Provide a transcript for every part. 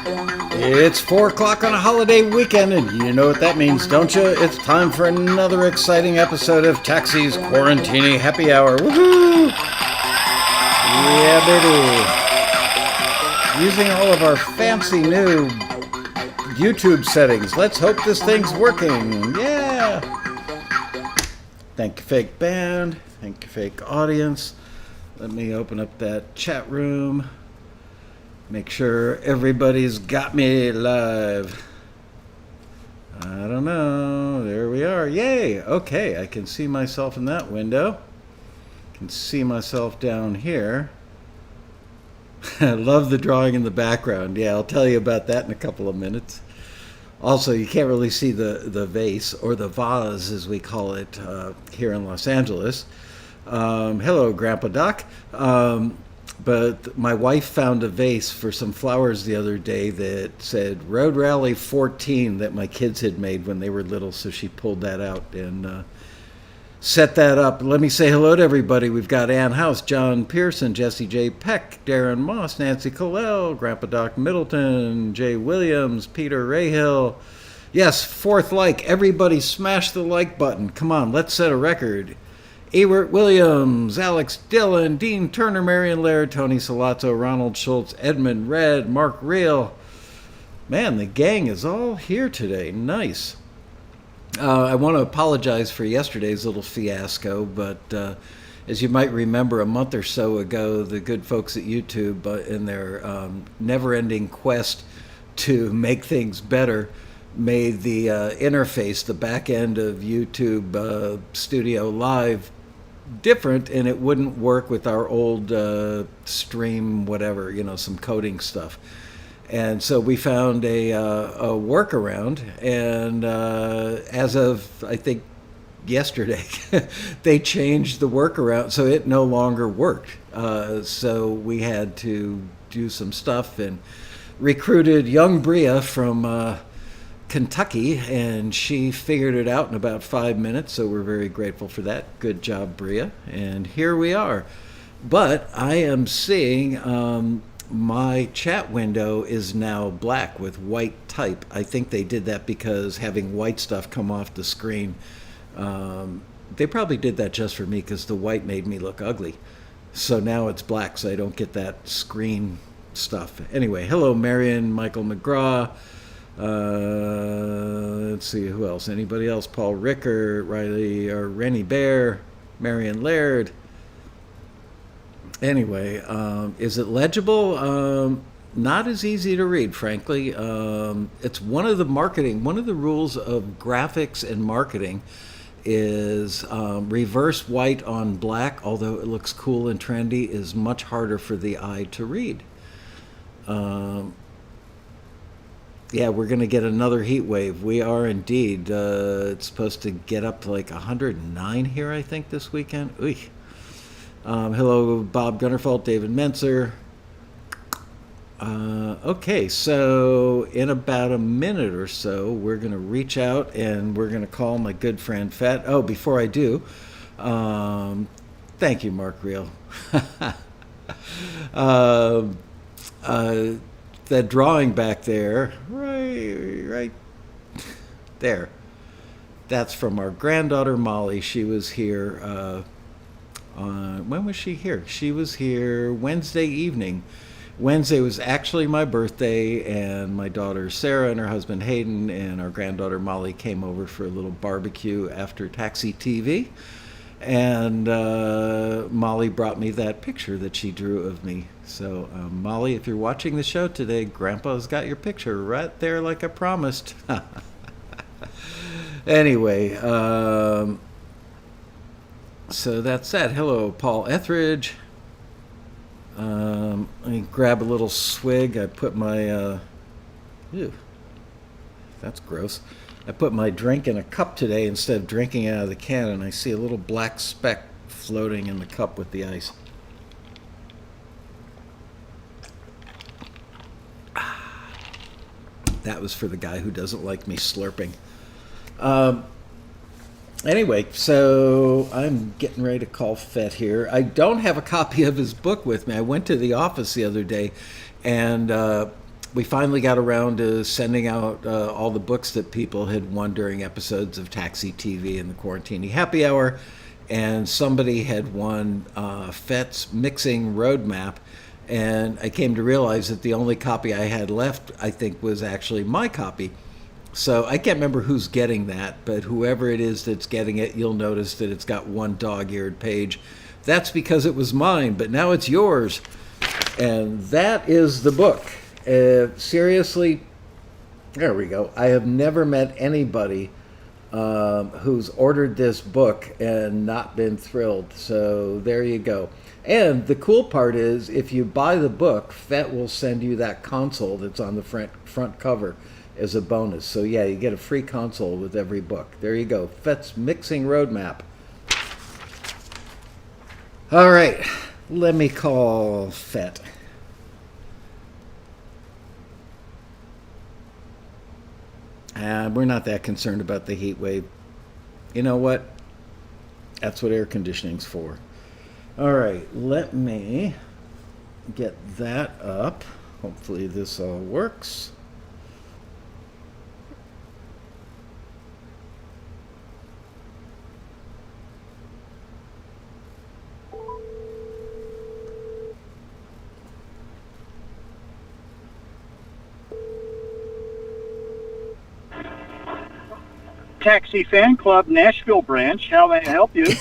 It's 4 o'clock on a holiday weekend, and you know what that means, don't you? It's time for another exciting episode of Taxi's Quarantini Happy Hour. Woohoo! Yeah, baby. Using all of our fancy new YouTube settings. Let's hope this thing's working. Yeah! Thank you, fake band. Thank you, fake audience. Let me open up that chat room. Make sure everybody's got me live. I don't know. There we are. Yay! Okay, I can see myself in that window. Can see myself down here. I love the drawing in the background. Yeah, I'll tell you about that in a couple of minutes. Also, you can't really see the vase, or the vase as we call it here in Los Angeles. Hello, Grandpa Doc. But my wife found a vase for some flowers the other day that said Road Rally 14 that my kids had made when they were little, so she pulled that out and set that up. Let me say hello to everybody. We've got Ann House, John Pearson, Jesse J. Peck, Darren Moss, Nancy Colell, Grandpa Doc Middleton, Jay Williams, Peter Rahill. Yes, fourth like. Everybody smash the like button. Come on, let's set a record. Ewert Williams, Alex Dillon, Dean Turner, Marion Laird, Tony Salazzo, Ronald Schultz, Edmund Red, Mark Reel. Man, the gang is all here today. Nice. I want to apologize for yesterday's little fiasco, but as you might remember, a month or so ago, the good folks at YouTube, in their never-ending quest to make things better, made the interface, the back end of YouTube Studio Live, different, and it wouldn't work with our old stream, whatever, some coding stuff. And so we found a workaround, and as of, I think, yesterday, they changed the workaround, so it no longer worked. So we had to do some stuff and recruited young Bria from Kentucky, and she figured it out in about 5 minutes, so we're very grateful for that. Good job, Bria. And here we are. But I am seeing my chat window is now black with white type. I think they did that because having white stuff come off the screen, they probably did that just for me because the white made me look ugly. So now it's black, so I don't get that screen stuff. Anyway, hello, Marion, Michael McGraw. Let's see, who else? Anybody else? Paul Ricker, Riley, or Rennie Bear, Marion Laird. Anyway, is it legible? Not as easy to read, frankly. It's one of the rules of graphics and marketing is reverse white on black, although it looks cool and trendy, is much harder for the eye to read. Yeah, we're going to get another heat wave. We are indeed. It's supposed to get up to like 109 here, I think, this weekend. Oy. Hello, Bob Gunnerfault, David Menzer. Okay, so in about a minute or so, we're going to reach out and we're going to call my good friend Fett. Oh, before I do, thank you, Mark Reel. That drawing back there, right there, that's from our granddaughter Molly. She was here when was she here? She was here Wednesday evening. Wednesday was actually my birthday, and my daughter Sarah and her husband Hayden and our granddaughter Molly came over for a little barbecue after Taxi TV. And Molly brought me that picture that she drew of me. So, Molly, if you're watching the show today, Grandpa's got your picture right there like I promised. Anyway, so that's that. Hello, Paul Etheridge. Let me grab a little swig. I put my... ew, that's gross. I put my drink in a cup today instead of drinking out of the can, and I see a little black speck floating in the cup with the ice. That was for the guy who doesn't like me slurping. Anyway, so I'm getting ready to call Fett here. I don't have a copy of his book with me. I went to the office the other day, and we finally got around to sending out all the books that people had won during episodes of Taxi TV and the Quarantini Happy Hour. And somebody had won Fett's Mixing Roadmap. And I came to realize that the only copy I had left, I think, was actually my copy. So I can't remember who's getting that, but whoever it is that's getting it, you'll notice that it's got one dog-eared page. That's because it was mine, but now it's yours. And that is the book. Seriously, there we go. I have never met anybody who's ordered this book and not been thrilled. So there you go. And the cool part is, if you buy the book, Fett will send you that console that's on the front cover as a bonus. So yeah, you get a free console with every book. There you go. Fett's Mixing Roadmap. All right, let me call Fett. We're not that concerned about the heat wave. You know what? That's what air conditioning's for. All right, let me get that up. Hopefully this all works. Taxi Fan Club Nashville branch. How may I help you?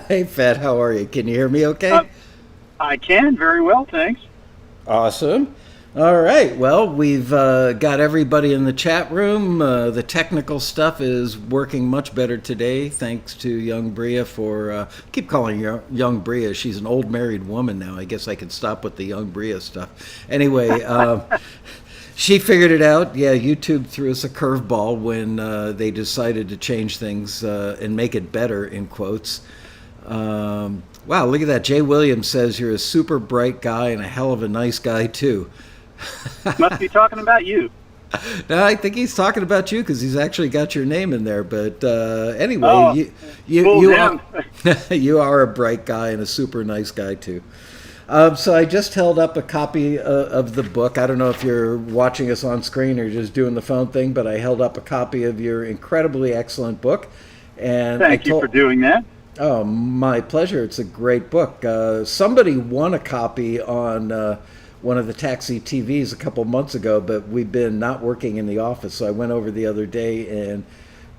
Hey, Fett, how are you? Can you hear me okay? I can, very well, thanks. Awesome. All right, well, we've got everybody in the chat room. The technical stuff is working much better today, thanks to young Bria for, keep calling her young Bria. She's an old married woman now. I guess I can stop with the young Bria stuff. Anyway, she figured it out. Yeah, YouTube threw us a curveball when they decided to change things and make it better, in quotes. Wow, look at that. Jay Williams says you're a super bright guy and a hell of a nice guy, too. Must be talking about you. No, I think he's talking about you because he's actually got your name in there. But anyway, you are a bright guy and a super nice guy, too. So I just held up a copy of the book. I don't know if you're watching us on screen or just doing the phone thing, but I held up a copy of your incredibly excellent book. And Thank you for doing that. Oh, my pleasure. It's a great book. Somebody won a copy on one of the Taxi TVs a couple months ago, but we've been not working in the office. So I went over the other day, and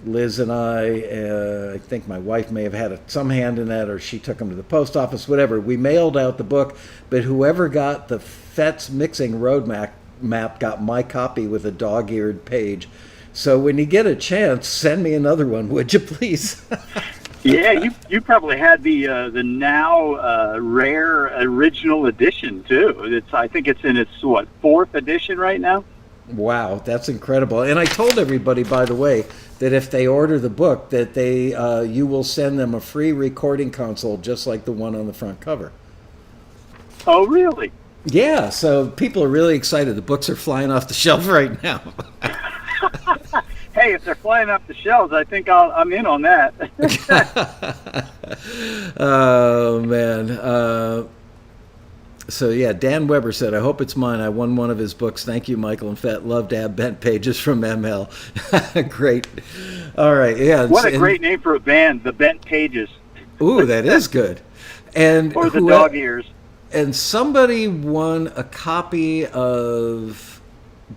Liz and I think my wife may have had some hand in that, or she took them to the post office, whatever. We mailed out the book, but whoever got the Fett's Mixing Roadmap got my copy with a dog-eared page. So when you get a chance, send me another one, would you please? Yeah, you probably had the now rare original edition too. I think it's in its fourth edition right now. Wow, that's incredible. And I told everybody, by the way, that if they order the book, that you will send them a free recording console just like the one on the front cover. Oh, really? Yeah, so people are really excited. The books are flying off the shelf right now. Hey, if they're flying off the shelves, I think I'm in on that. Oh, man. So, yeah, Dan Weber said, I hope it's mine. I won one of his books. Thank you, Michael and Fett. Love to have bent pages from ML. Great. All right. Yeah. What a great name for a band, the Bent Pages. Ooh, that is good. And or the dog ears. And somebody won a copy of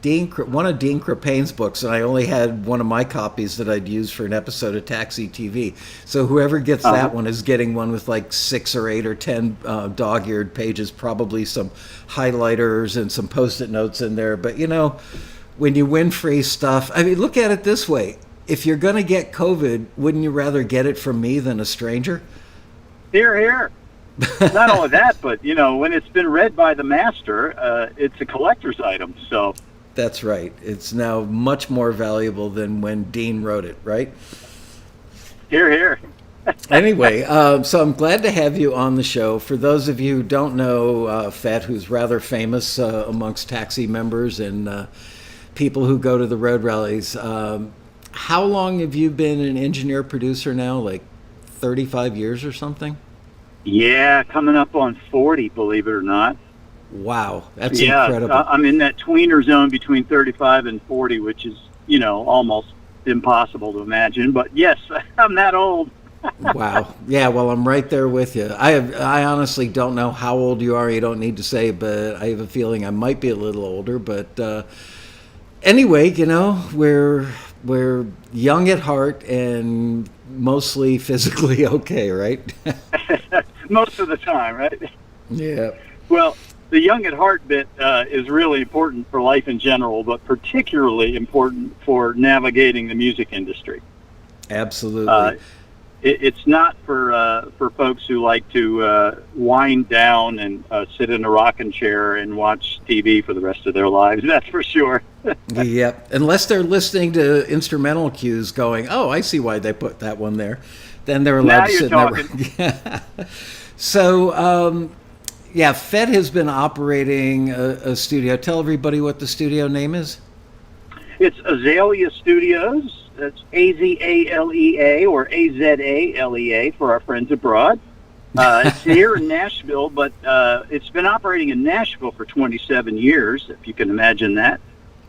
one of Dean Crapane's books, and I only had one of my copies that I'd use for an episode of Taxi TV. So whoever gets that one is getting one with like 6 or 8 or 10 dog-eared pages, probably some highlighters and some Post-it notes in there. But, you know, when you win free stuff, I mean, look at it this way. If you're going to get COVID, wouldn't you rather get it from me than a stranger? Hear, hear. Not only that, but, you know, when it's been read by the master, it's a collector's item, so... That's right. It's now much more valuable than when Dean wrote it, right? Hear, hear. Anyway, so I'm glad to have you on the show. For those of you who don't know Fett, who's rather famous amongst taxi members and people who go to the road rallies, how long have you been an engineer producer now? Like 35 years or something? Yeah, coming up on 40, believe it or not. Wow, that's Yeah, incredible. I'm in that tweener zone between 35 and 40, which is, almost impossible to imagine. But yes, I'm that old. Wow. Yeah, well, I'm right there with you. I honestly don't know how old you are. You don't need to say, but I have a feeling I might be a little older. But anyway, we're young at heart and mostly physically okay, right? Most of the time, right? Yeah. Well, the young at heart bit is really important for life in general, but particularly important for navigating the music industry. Absolutely. It's not for folks who like to wind down and sit in a rocking chair and watch TV for the rest of their lives. That's for sure. Yep. Unless they're listening to instrumental cues going, oh, I see why they put that one there. Then they're allowed Now to you're sit talking. in there. So, yeah, Fett has been operating a studio. Tell everybody what the studio name is. It's Azalea Studios. That's Azalea or Azalea for our friends abroad. It's here in Nashville, but it's been operating in Nashville for 27 years, if you can imagine that.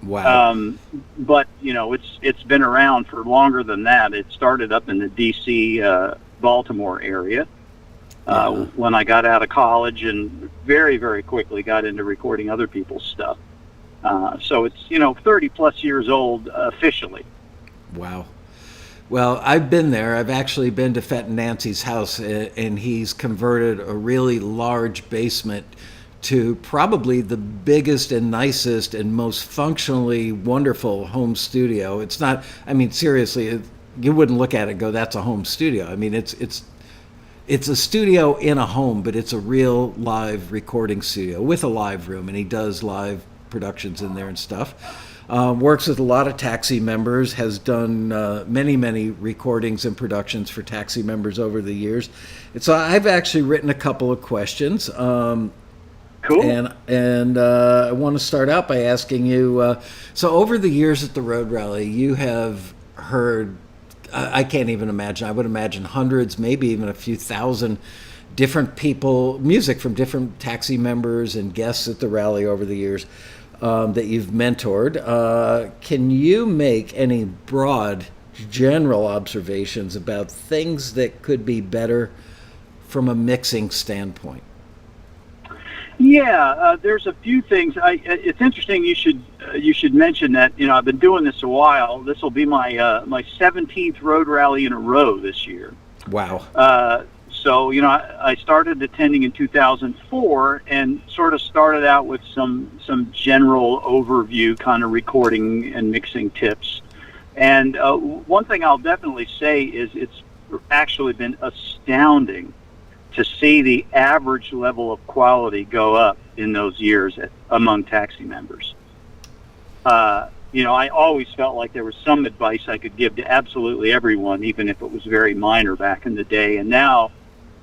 Wow. But it's been around for longer than that. It started up in the D.C. Baltimore area when I got out of college, and very, very quickly got into recording other people's stuff. So it's 30 plus years old officially. Wow. Well, I've been there. I've actually been to Fett and Nancy's house, and he's converted a really large basement to probably the biggest and nicest and most functionally wonderful home studio. It's not, I mean, seriously, you wouldn't look at it and go, that's a home studio. I mean, it's a studio in a home, but it's a real live recording studio with a live room, and he does live productions in there and stuff. Works with a lot of Taxi members, has done many recordings and productions for Taxi members over the years. And so I've actually written a couple of questions. Cool. And I want to start out by asking you, so over the years at the Road Rally, you have heard, I can't even imagine, I would imagine hundreds, maybe even a few thousand different people, music from different Taxi members and guests at the rally over the years. That you've mentored. Can you make any broad, general observations about things that could be better from a mixing standpoint? Yeah, there's a few things. It's interesting. You should mention that. I've been doing this a while. This will be my 17th road rally in a row this year. Wow. So, I started attending in 2004 and sort of started out with some general overview kind of recording and mixing tips. And one thing I'll definitely say is it's actually been astounding to see the average level of quality go up in those years among Taxi members. I always felt like there was some advice I could give to absolutely everyone, even if it was very minor back in the day. And now,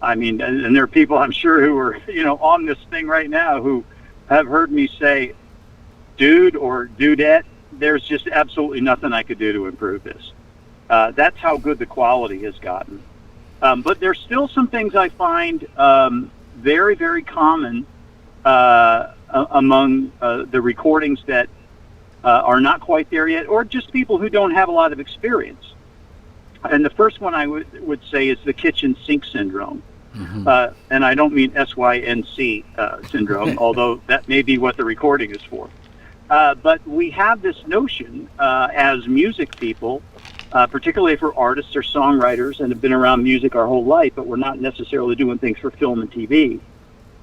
and there are people I'm sure who are, on this thing right now who have heard me say, dude or dudette, there's just absolutely nothing I could do to improve this. That's how good the quality has gotten. But there's still some things I find very, very common among the recordings that are not quite there yet, or just people who don't have a lot of experience. And the first one I would say is the kitchen sink syndrome. Mm-hmm. And I don't mean SYNC syndrome, although that may be what the recording is for. But we have this notion as music people, particularly for artists or songwriters and have been around music our whole life, but we're not necessarily doing things for film and TV,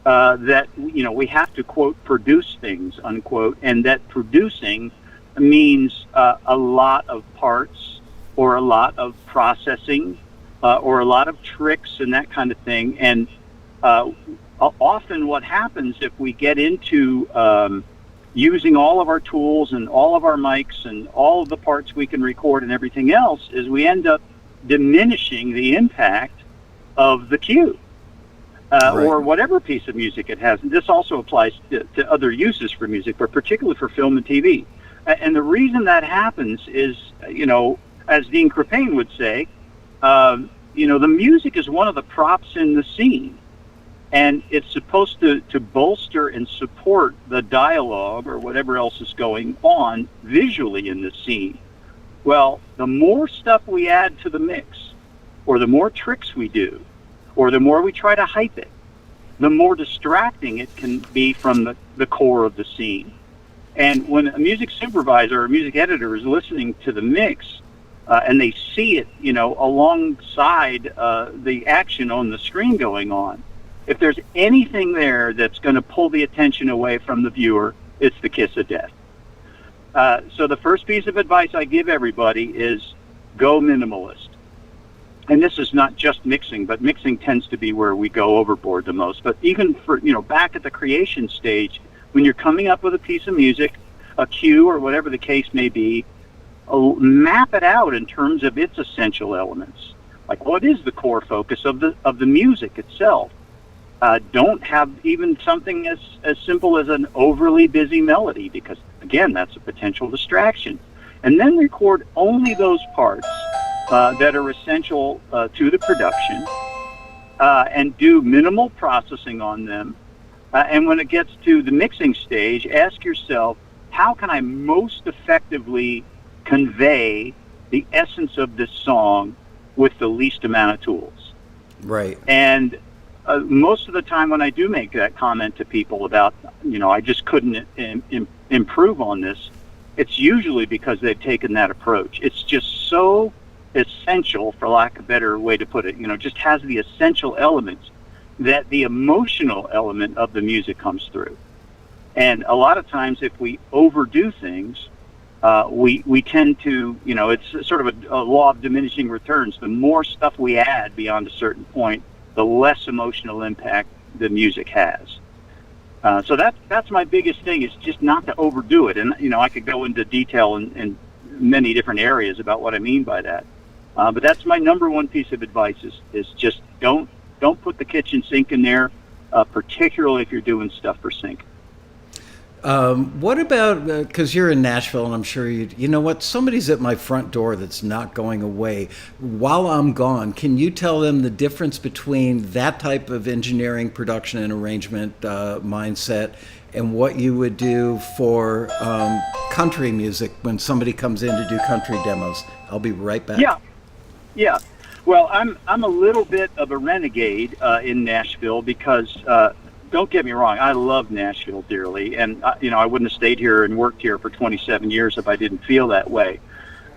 that, we have to, quote, produce things, unquote, and that producing means a lot of parts or a lot of processing or a lot of tricks and that kind of thing. And often what happens if we get into using all of our tools and all of our mics and all of the parts we can record and everything else is we end up diminishing the impact of the cue or whatever piece of music it has. And this also applies to other uses for music, but particularly for film and TV. And the reason that happens is, as Dean Crepane would say, the music is one of the props in the scene. And it's supposed to bolster and support the dialogue or whatever else is going on visually in the scene. Well, the more stuff we add to the mix, or the more tricks we do, or the more we try to hype it, the more distracting it can be from the core of the scene. And when a music supervisor or a music editor is listening to the mix, and they see it, alongside the action on the screen going on, if there's anything there that's going to pull the attention away from the viewer, it's the kiss of death. So the first piece of advice I give everybody is go minimalist. And this is not just mixing, but mixing tends to be where we go overboard the most. But even for, back at the creation stage, when you're coming up with a piece of music, a cue or whatever the case may be, map it out in terms of its essential elements. Like, what is the core focus of the music itself? Don't have even something as simple as an overly busy melody, because, again, that's a potential distraction. And then record only those parts that are essential to the production, and do minimal processing on them. And when it gets to the mixing stage, ask yourself, how can I most effectively convey the essence of this song with the least amount of tools? Right. And most of the time when I do make that comment to people about, I just couldn't improve on this, it's usually because they've taken that approach. It's just so essential, for lack of a better way to put it, just has the essential elements that the emotional element of the music comes through. And a lot of times if we overdo things, we tend to, it's sort of a law of diminishing returns. The more stuff we add beyond a certain point, the less emotional impact the music has. So that's my biggest thing, is just not to overdo it. And, I could go into detail in many different areas about what I mean by that. But that's my number one piece of advice is just don't put the kitchen sink in there, particularly if you're doing stuff for sync. What about, because you're in Nashville, and I'm sure you know what, somebody's at my front door that's not going away. While I'm gone, can you tell them the difference between that type of engineering, production, and arrangement mindset and what you would do for country music when somebody comes in to do country demos? I'll be right back. Yeah. Well, I'm a little bit of a renegade in Nashville because don't get me wrong, I love Nashville dearly, and I wouldn't have stayed here and worked here for 27 years if I didn't feel that way.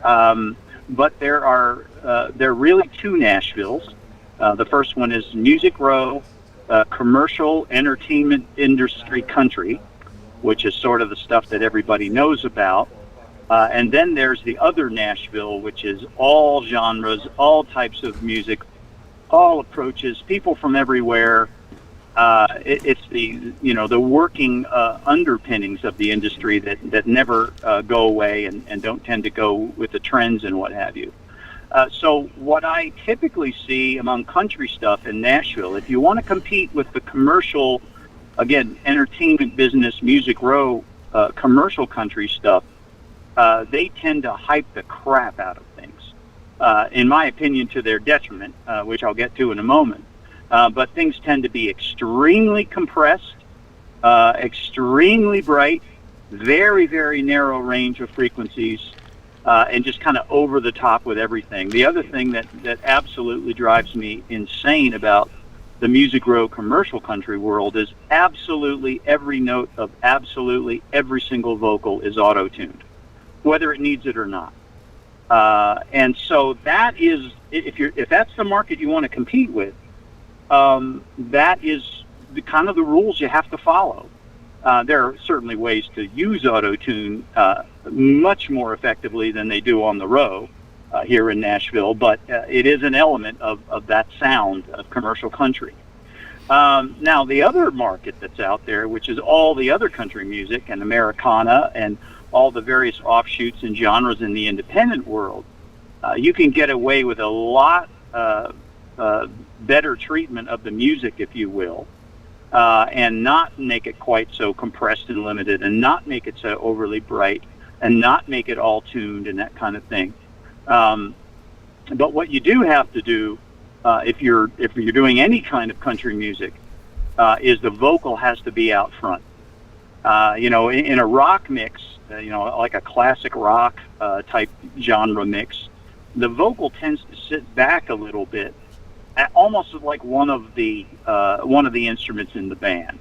But there are really two Nashvilles. The first one is Music Row, commercial entertainment industry country, which is sort of the stuff that everybody knows about. And then there's the other Nashville, which is all genres, all types of music, all approaches, people from everywhere. It's the working underpinnings of the industry that never go away and don't tend to go with the trends and what have you. So what I typically see among country stuff in Nashville, if you want to compete with the commercial, again, entertainment business, Music Row, commercial country stuff, they tend to hype the crap out of things, in my opinion, to their detriment, which I'll get to in a moment. But things tend to be extremely compressed, extremely bright, very, very narrow range of frequencies, and just kind of over the top with everything. The other thing that absolutely drives me insane about the Music Row commercial country world is absolutely every note of absolutely every single vocal is auto-tuned, whether it needs it or not. And so that is, if that's the market you want to compete with, that is kind of the rules you have to follow. There are certainly ways to use auto-tune much more effectively than they do on the row here in Nashville, but it is an element of that sound of commercial country. Now, the other market that's out there, which is all the other country music and Americana and all the various offshoots and genres in the independent world, you can get away with a lot better treatment of the music, if you will, and not make it quite so compressed and limited, and not make it so overly bright, and not make it all tuned and that kind of thing. But what you do have to do, if you're doing any kind of country music, is the vocal has to be out front. In a rock mix, like a classic rock type genre mix, the vocal tends to sit back a little bit, almost like one of the instruments in the band.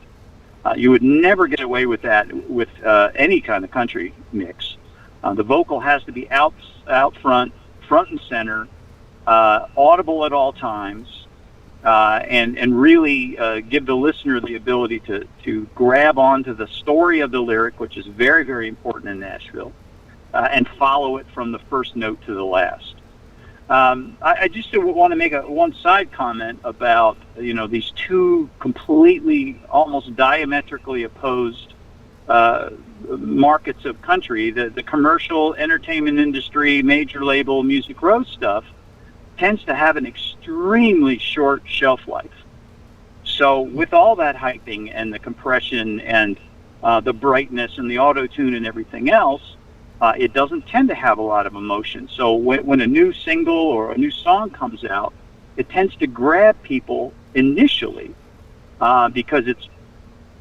You would never get away with that with any kind of country mix. The vocal has to be out front and center, audible at all times, and really give the listener the ability to grab onto the story of the lyric, which is very, very important in Nashville, and follow it from the first note to the last. I just want to make one side comment about these two completely, almost diametrically opposed markets of country. The commercial entertainment industry, major label Music Row stuff tends to have an extremely short shelf life. So with all that hyping and the compression and the brightness and the auto-tune and everything else, it doesn't tend to have a lot of emotion. So when a new single or a new song comes out, it tends to grab people initially because it's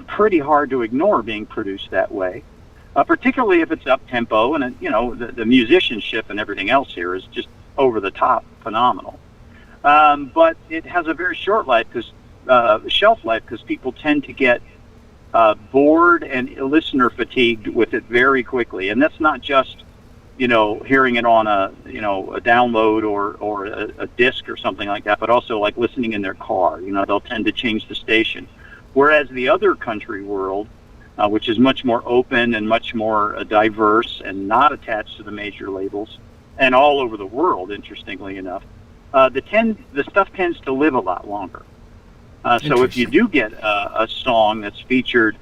pretty hard to ignore being produced that way, particularly if it's up-tempo and, the musicianship and everything else here is just over-the-top phenomenal. But it has a very short life, shelf life, because people tend to get bored and listener fatigued with it very quickly, and that's not just hearing it on a download or a disc or something like that, but also like listening in their car. They'll tend to change the station, whereas the other country world, which is much more open and much more diverse and not attached to the major labels, and all over the world, interestingly enough, the stuff tends to live a lot longer. So if you do get a song that's featured,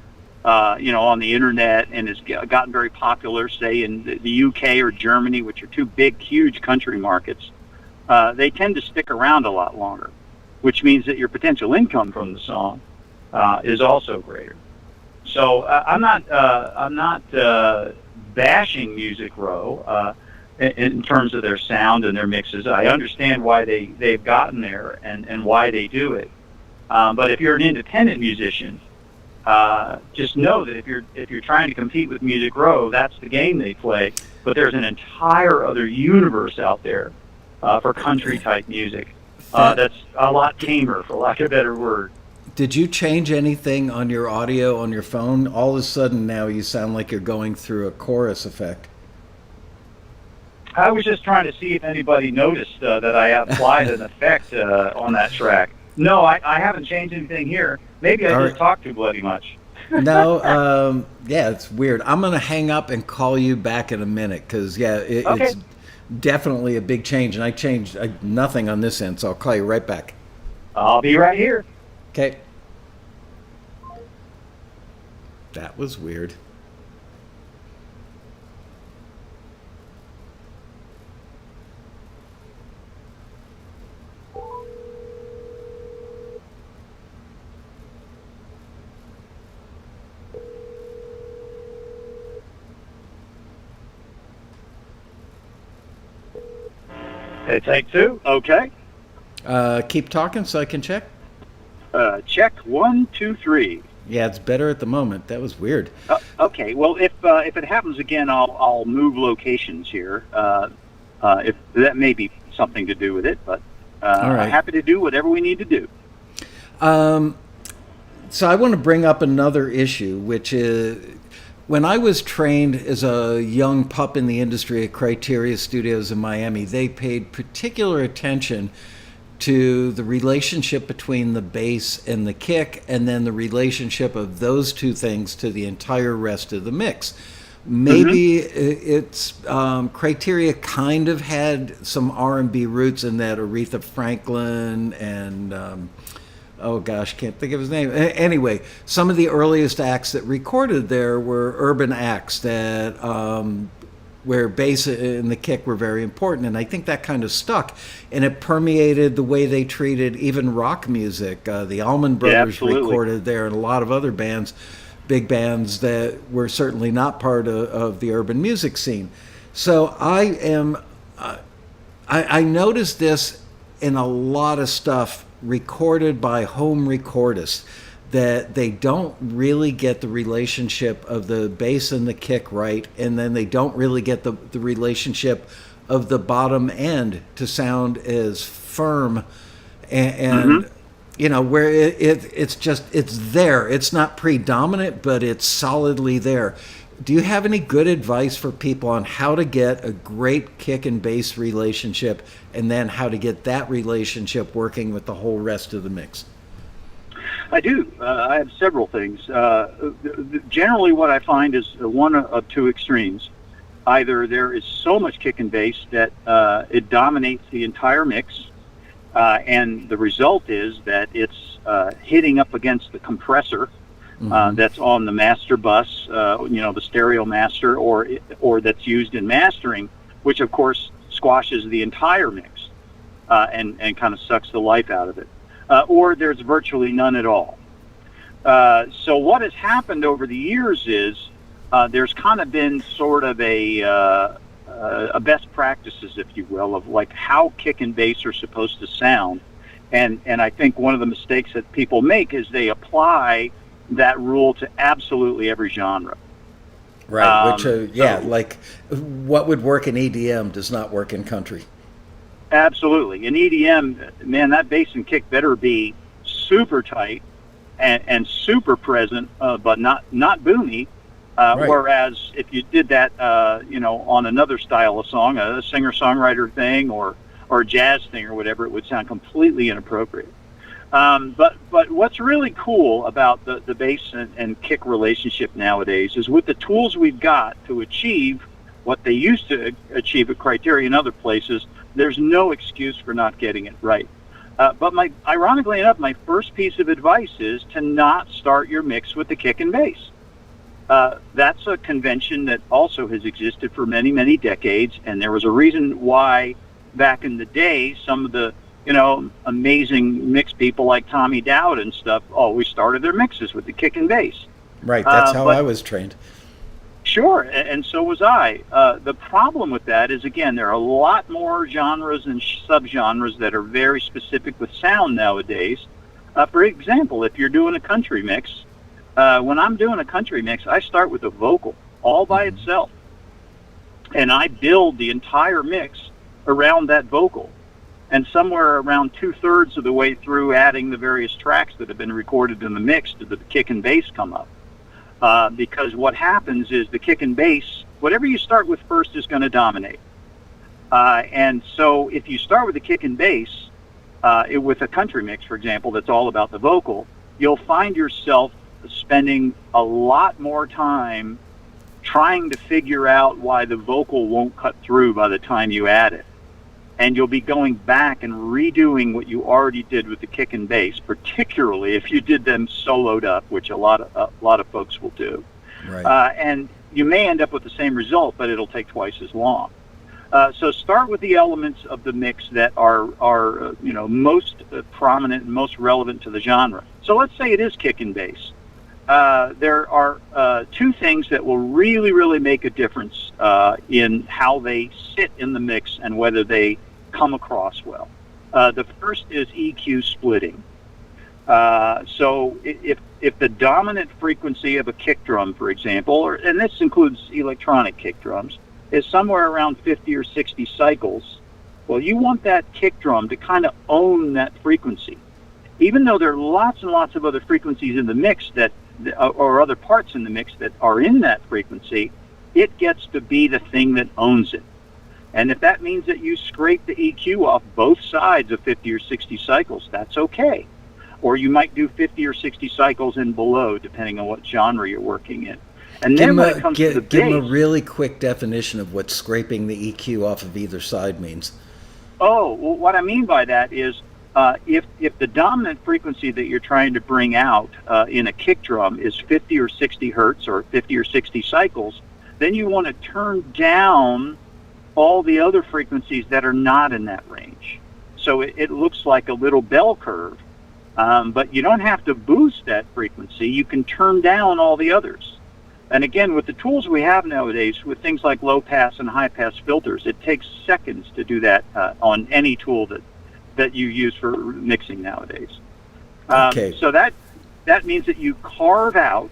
on the internet and has gotten very popular, say in the UK or Germany, which are two big, huge country markets, they tend to stick around a lot longer, which means that your potential income from the song is also greater. So I'm not bashing Music Row in terms of their sound and their mixes. I understand why they've gotten there and why they do it. But if you're an independent musician, just know that if you're trying to compete with Music Row, that's the game they play. But there's an entire other universe out there for country type music that's a lot tamer, for lack of a better word. Did you change anything on your audio on your phone? All of a sudden now you sound like you're going through a chorus effect. I was just trying to see if anybody noticed that I applied an effect on that track. No, I haven't changed anything here. Maybe I just talked too bloody much. No, yeah, it's weird. I'm going to hang up and call you back in a minute because, okay. It's definitely a big change, and I changed nothing on this end, so I'll call you right back. I'll be right here. Okay. That was weird. Hey, take two. Okay. Keep talking so I can check. Check 1, 2, 3. Yeah, it's better at the moment. That was weird. Okay. Well, if it happens again, I'll move locations here. If that may be something to do with it, but all right. I'm happy to do whatever we need to do. So I want to bring up another issue, which is when I was trained as a young pup in the industry at Criteria Studios in Miami, they paid particular attention to the relationship between the bass and the kick, and then the relationship of those two things to the entire rest of the mix. Maybe it's Criteria kind of had some R&B roots in that Aretha Franklin and oh gosh, can't think of his name. Anyway, some of the earliest acts that recorded there were urban acts that where bass and the kick were very important, and I think that kind of stuck, and it permeated the way they treated even rock music. The Allman Brothers recorded there, and a lot of other bands, big bands that were certainly not part of the urban music scene. So I noticed this in a lot of stuff recorded by home recordists, that they don't really get the relationship of the bass and the kick right, and then they don't really get the relationship of the bottom end to sound as firm and you know, where it's just, it's there. It's not predominant, but it's solidly there. Do you have any good advice for people on how to get a great kick and bass relationship, and then how to get that relationship working with the whole rest of the mix? I do. I have several things. Generally, what I find is one of two extremes. Either there is so much kick and bass that it dominates the entire mix, and the result is that it's hitting up against the compressor that's on the master bus, the stereo master, or that's used in mastering, which of course squashes the entire mix and kind of sucks the life out of it. Or there's virtually none at all. So what has happened over the years is there's kind of been sort of a best practices, if you will, of like how kick and bass are supposed to sound. And I think one of the mistakes that people make is they apply that rule to absolutely every genre. Right, like what would work in EDM does not work in country. Absolutely. In EDM, man, that bass and kick better be super tight and super present, but not boomy. Right. Whereas if you did that, on another style of song, a singer-songwriter thing or a jazz thing or whatever, it would sound completely inappropriate. But what's really cool about the bass and kick relationship nowadays is with the tools we've got to achieve what they used to achieve at Criteria and other places, there's no excuse for not getting it right. But ironically enough, my first piece of advice is to not start your mix with the kick and bass. That's a convention that also has existed for many, many decades, and there was a reason why back in the day some of the amazing mix people like Tommy Dowd and stuff always started their mixes with the kick and bass. Right, that's how I was trained. Sure, and so was I. The problem with that is, again, there are a lot more genres and subgenres that are very specific with sound nowadays. For example, if you're doing a country mix, when I'm doing a country mix, I start with a vocal all by itself, and I build the entire mix around that vocal. And somewhere around 2/3 of the way through adding the various tracks that have been recorded in the mix, the kick and bass come up. Because what happens is the kick and bass, whatever you start with first is going to dominate. And so if you start with the kick and bass, with a country mix, for example, that's all about the vocal, you'll find yourself spending a lot more time trying to figure out why the vocal won't cut through by the time you add it. And you'll be going back and redoing what you already did with the kick and bass, particularly if you did them soloed up, which a lot of folks will do. Right. And you may end up with the same result, but it'll take twice as long. So start with the elements of the mix that are most prominent and most relevant to the genre. So let's say it is kick and bass. There are two things that will really, really make a difference in how they sit in the mix and whether they come across well. The first is EQ splitting. So if the dominant frequency of a kick drum, for example, and this includes electronic kick drums, is somewhere around 50 or 60 cycles, well, you want that kick drum to kind of own that frequency. Even though there are lots and lots of other frequencies in the mix or other parts in the mix that are in that frequency, it gets to be the thing that owns it. And if that means that you scrape the EQ off both sides of 50 or 60 cycles, that's okay. Or you might do 50 or 60 cycles and below, depending on what genre you're working in. And then when it comes to the bass, give them a really quick definition of what scraping the EQ off of either side means. Oh, well, what I mean by that is if the dominant frequency that you're trying to bring out in a kick drum is 50 or 60 hertz or 50 or 60 cycles, then you want to turn down all the other frequencies that are not in that range. So it looks like a little bell curve, but you don't have to boost that frequency. You can turn down all the others. And again, with the tools we have nowadays, with things like low-pass and high-pass filters, it takes seconds to do that on any tool that you use for mixing nowadays. Okay. So that that means that you carve out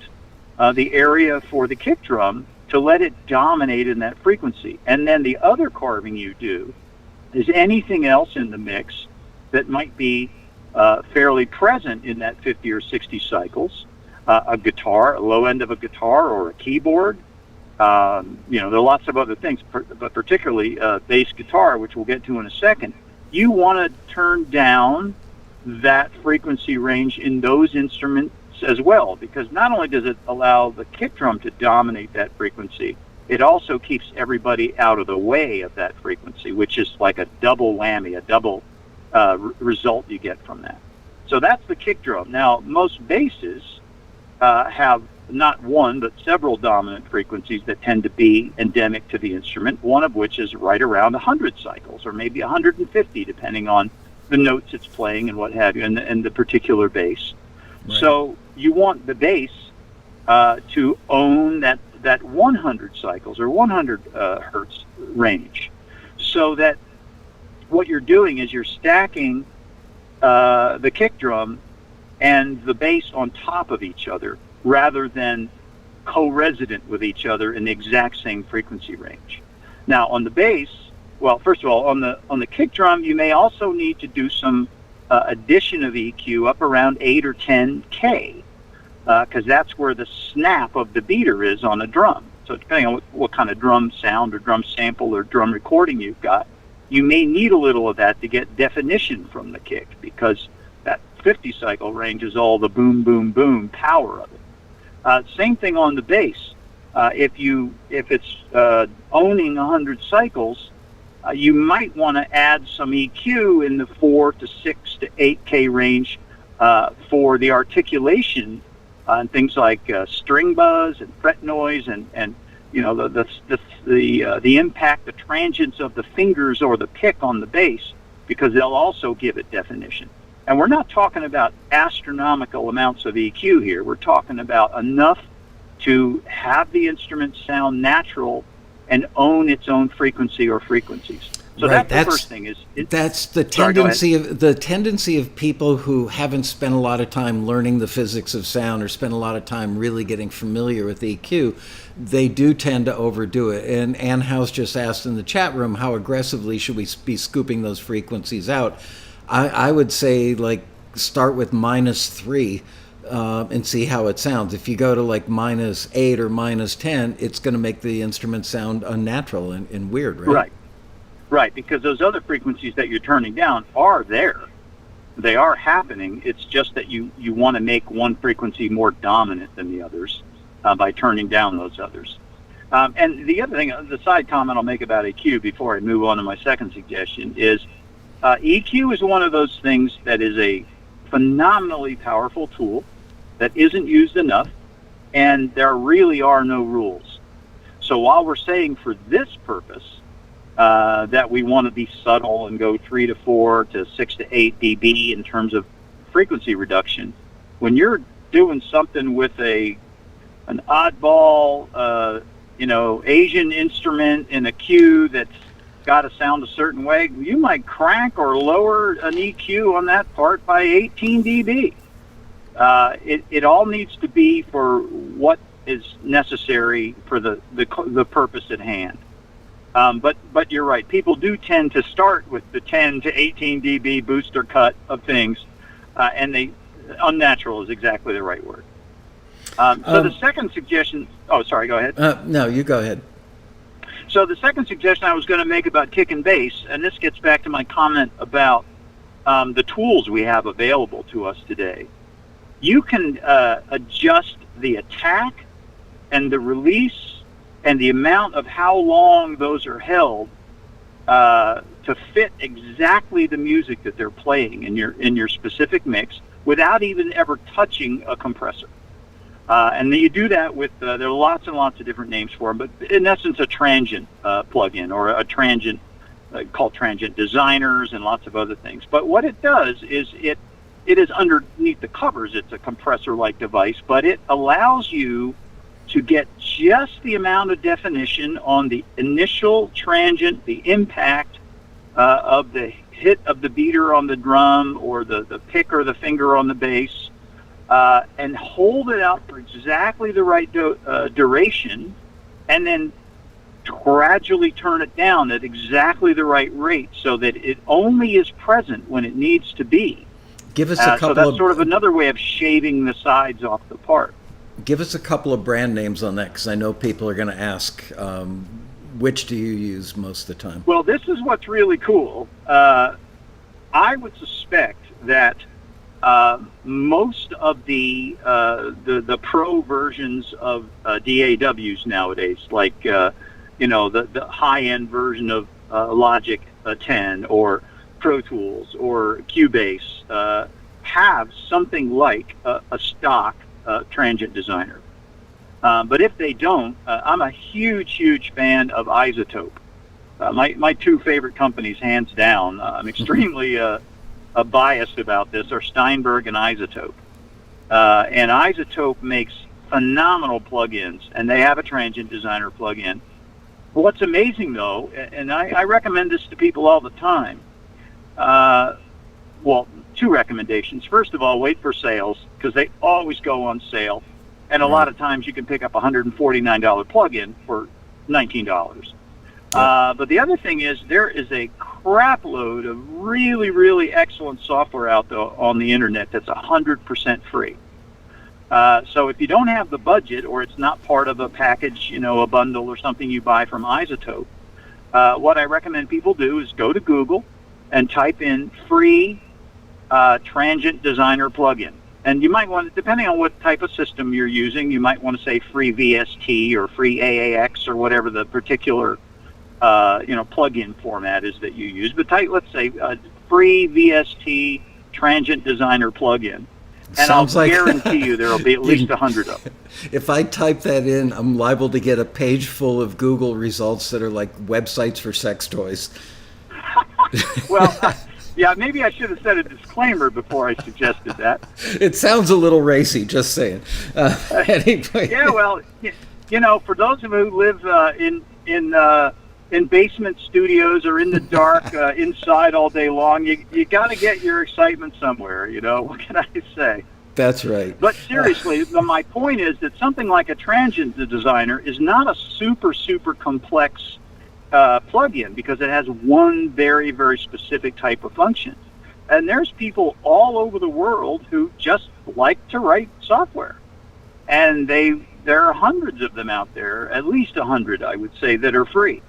the area for the kick drum to let it dominate in that frequency. And then the other carving you do is anything else in the mix that might be fairly present in that 50 or 60 cycles. A guitar, a low end of a guitar, or a keyboard. There are lots of other things, but particularly bass guitar, which we'll get to in a second. You want to turn down that frequency range in those instruments as well, because not only does it allow the kick drum to dominate that frequency, it also keeps everybody out of the way of that frequency, which is like a double whammy, a double result you get from that. So that's the kick drum. Now, most basses have not one, but several dominant frequencies that tend to be endemic to the instrument, one of which is right around 100 cycles, or maybe 150, depending on the notes it's playing and what have you, and the particular bass. Right. So you want the bass to own that 100 cycles or 100 hertz range, so that what you're doing is you're stacking the kick drum and the bass on top of each other, rather than co-resident with each other in the exact same frequency range. Now, on the bass, well, first of all, on the kick drum, you may also need to do some addition of EQ up around 8 or 10 K, because that's where the snap of the beater is on a drum. So depending on what kind of drum sound or drum sample or drum recording you've got, you may need a little of that to get definition from the kick, because that 50 cycle range is all the boom, boom, boom power of it. Same thing on the bass. If it's owning 100 cycles, you might want to add some EQ in the 4 to 6 to 8K range for the articulation and things like string buzz and fret noise and the impact, the transients of the fingers or the pick on the bass, because they'll also give it definition. And we're not talking about astronomical amounts of EQ here. We're talking about enough to have the instrument sound natural and own its own frequency or frequencies. So right. That's the first thing. That's the tendency of people who haven't spent a lot of time learning the physics of sound or spent a lot of time really getting familiar with EQ. They do tend to overdo it. And Ann House just asked in the chat room, how aggressively should we be scooping those frequencies out? I would say, like, start with -3 and see how it sounds. If you go to like -8 or -10, it's going to make the instrument sound unnatural and weird, right? Right, because those other frequencies that you're turning down are there. They are happening. It's just that you want to make one frequency more dominant than the others by turning down those others. And the other thing, the side comment I'll make about EQ before I move on to my second suggestion is EQ is one of those things that is a phenomenally powerful tool that isn't used enough, and there really are no rules. So while we're saying for this purpose that we want to be subtle and go 3 to 4 to 6 to 8 dB in terms of frequency reduction, when you're doing something with an oddball, Asian instrument in a cue that's got to sound a certain way, you might crank or lower an EQ on that part by 18 dB. It all needs to be for what is necessary for the purpose at hand. But you're right. People do tend to start with the 10 to 18 dB booster cut of things, and unnatural is exactly the right word. So the second suggestion. Oh, sorry. Go ahead. No, you go ahead. So the second suggestion I was going to make about kick and bass, and this gets back to my comment about the tools we have available to us today. You can adjust the attack and the release and the amount of how long those are held to fit exactly the music that they're playing in your specific mix without even ever touching a compressor. And you do that with, there are lots and lots of different names for them, but in essence a transient plugin or a transient called Transient Designers and lots of other things. But what it does is it is underneath the covers, it's a compressor-like device, but it allows you to get just the amount of definition on the initial transient, the impact of the hit of the beater on the drum or the pick or the finger on the bass, and hold it out for exactly the right duration, and then gradually turn it down at exactly the right rate so that it only is present when it needs to be. Give us a couple so that's sort of another way of shaving the sides off the part. Give us a couple of brand names on that, because I know people are going to ask, which do you use most of the time? Well, this is what's really cool. I would suspect that most of the pro versions of DAWs nowadays, like the high-end version of Logic 10 or Pro Tools or Cubase, have something like a stock transient designer. But if they don't, I'm a huge fan of Isotope. My two favorite companies, hands down, I'm extremely biased about this, are Steinberg and Isotope. And Isotope makes phenomenal plugins, and they have a transient designer plugin. What's amazing, though, and I recommend this to people all the time, well, two recommendations. First of all, wait for sales, because they always go on sale. And a lot of times you can pick up a $149 plugin for $19. But the other thing is, there is a crap load of really excellent software out there on the internet that's 100% free. So if you don't have the budget, or it's not part of a package, a bundle or something you buy from Isotope, what I recommend people do is go to Google and type in free transient designer plugin. And you might want to, depending on what type of system you're using, you might want to say free VST or free AAX or whatever the particular plugin format is that you use. But let's say free VST transient designer plugin. And Sounds I'll like guarantee you there will be at least 100 of them. If I type that in, I'm liable to get a page full of Google results that are like websites for sex toys. Well, yeah, maybe I should have said a disclaimer before I suggested that. It sounds a little racy, just saying. Anyway. Yeah, well, for those of you who live in basement studios or in the dark inside all day long, you got to get your excitement somewhere. What can I say? That's right. But seriously, my point is that something like a transient designer is not a super complex plugin, because it has one very specific type of function. And there's people all over the world who just like to write software, and there are hundreds of them out there, at least 100, I would say, that are free.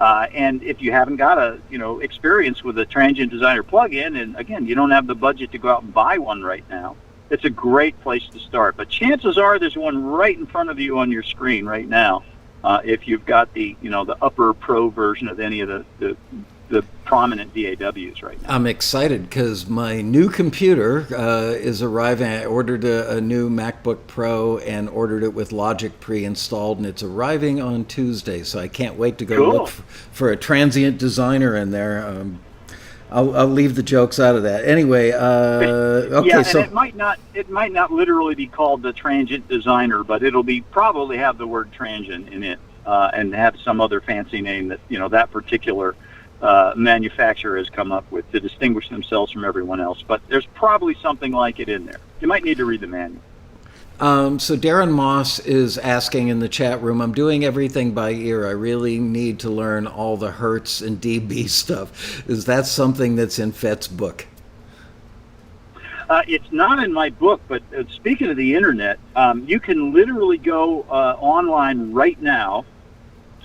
And if you haven't got experience with a transient designer plugin, and again, you don't have the budget to go out and buy one right now, it's a great place to start. But chances are there's one right in front of you on your screen right now. If you've got the upper pro version of any of the prominent DAWs right now. I'm excited because my new computer is arriving. I ordered a new MacBook Pro and ordered it with Logic pre-installed, and it's arriving on Tuesday. So I can't wait to go look for a transient designer in there. I'll leave the jokes out of that. Anyway, okay. Yeah, so and it might not literally be called the transient designer, but it'll probably have the word transient in it, and have some other fancy name that that particular manufacturer has come up with to distinguish themselves from everyone else. But there's probably something like it in there. You might need to read the manual. So Darren Moss is asking in the chat room, I'm doing everything by ear. I really need to learn all the Hertz and dB stuff. Is that something that's in Fett's book? It's not in my book, but speaking of the internet, you can literally go online right now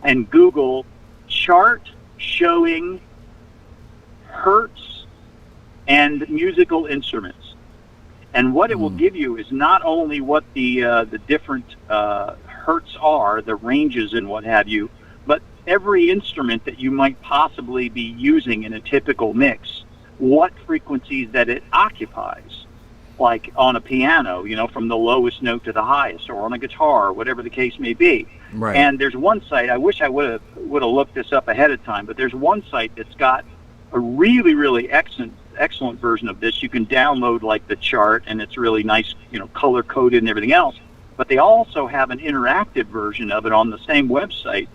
and Google chart showing Hertz and musical instruments. And what it will give you is not only what the different hertz are, the ranges and what have you, but every instrument that you might possibly be using in a typical mix, what frequencies that it occupies, like on a piano, from the lowest note to the highest, or on a guitar, or whatever the case may be. Right. And there's one site, I wish I would have looked this up ahead of time, but there's one site that's got a really excellent version of this. You can download like the chart, and it's really nice, color coded and everything else. But they also have an interactive version of it on the same website,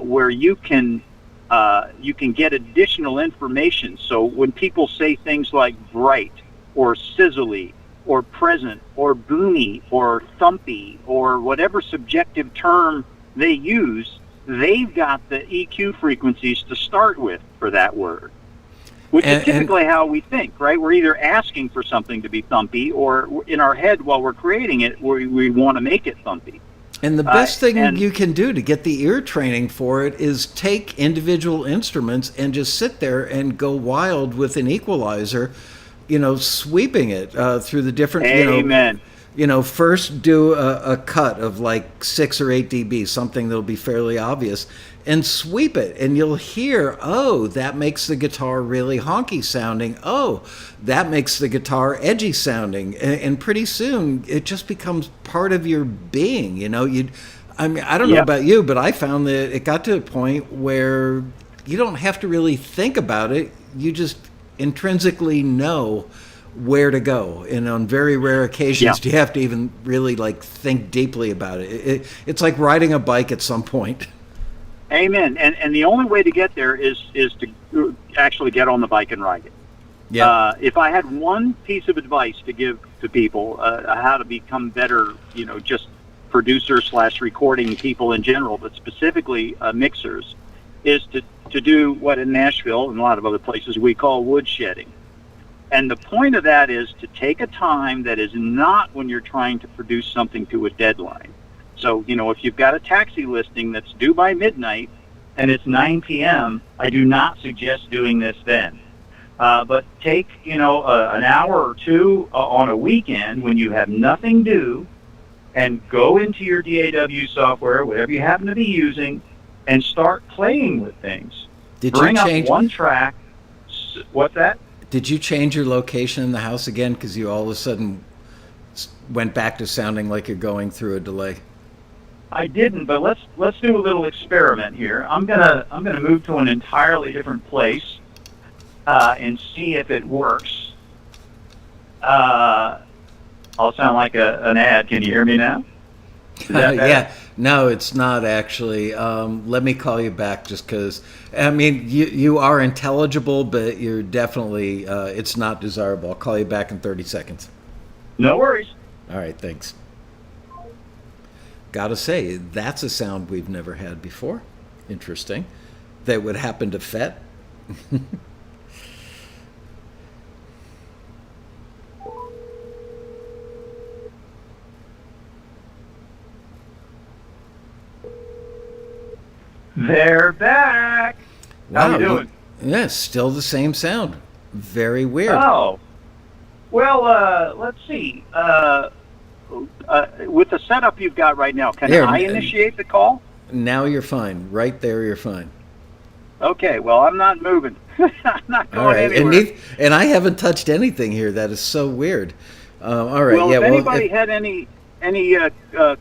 where you can get additional information. So when people say things like bright or sizzly or present or boomy or thumpy or whatever subjective term they use, they've got the EQ frequencies to start with for that word, which is typically how we think, right? We're either asking for something to be thumpy, or in our head while we're creating it, we want to make it thumpy. And the best thing you can do to get the ear training for it is take individual instruments and just sit there and go wild with an equalizer, sweeping it through the different, Amen. First do a cut of like 6 or 8 dB, something that'll be fairly obvious, and sweep it, and you'll hear, oh, that makes the guitar really honky sounding. Oh, that makes the guitar edgy sounding. And pretty soon it just becomes part of your being. I don't know about you, but I found that it got to a point where you don't have to really think about it. You just intrinsically know where to go, and on very rare occasions do you have to even really think deeply about it. It's like riding a bike at some point. Amen. And the only way to get there is to actually get on the bike and ride it. Yeah. If I had one piece of advice to give to people, how to become better, just producer/recording people in general, but specifically mixers, is to do what in Nashville and a lot of other places we call woodshedding. And the point of that is to take a time that is not when you're trying to produce something to a deadline. So, if you've got a taxi listing that's due by midnight and it's 9 p.m., I do not suggest doing this then. But take, an hour or two on a weekend when you have nothing due, and go into your DAW software, whatever you happen to be using, and start playing with things. Bring up one track. What's that? Did you change your location in the house again because you all of a sudden went back to sounding like you're going through a delay? I didn't, but let's do a little experiment here. I'm gonna move to an entirely different place and see if it works. I'll sound like an ad. Can you hear me now? Is that better? Yeah. No, it's not actually. Let me call you back just because, you are intelligible, but you're definitely, it's not desirable. I'll call you back in 30 seconds. No worries. All right, thanks. Gotta say, that's a sound we've never had before. Interesting. That would happen to Fett. They're back. Wow. How you doing? Yeah, still the same sound. Very weird. Oh. Well, let's see. With the setup you've got right now, can I initiate the call? Now you're fine. Right there, you're fine. Okay, well, I'm not moving. I'm not going all right. anywhere. And I haven't touched anything here. That is so weird. All right. Well, yeah, if anybody had any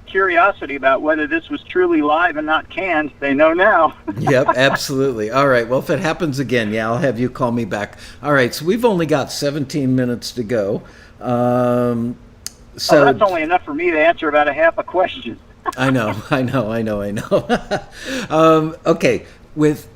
curiosity about whether this was truly live and not canned, they know now. Yep, absolutely. All right. Well, if it happens again, I'll have you call me back. All right. So we've only got 17 minutes to go. So that's only enough for me to answer about a half a question. I know. Okay. With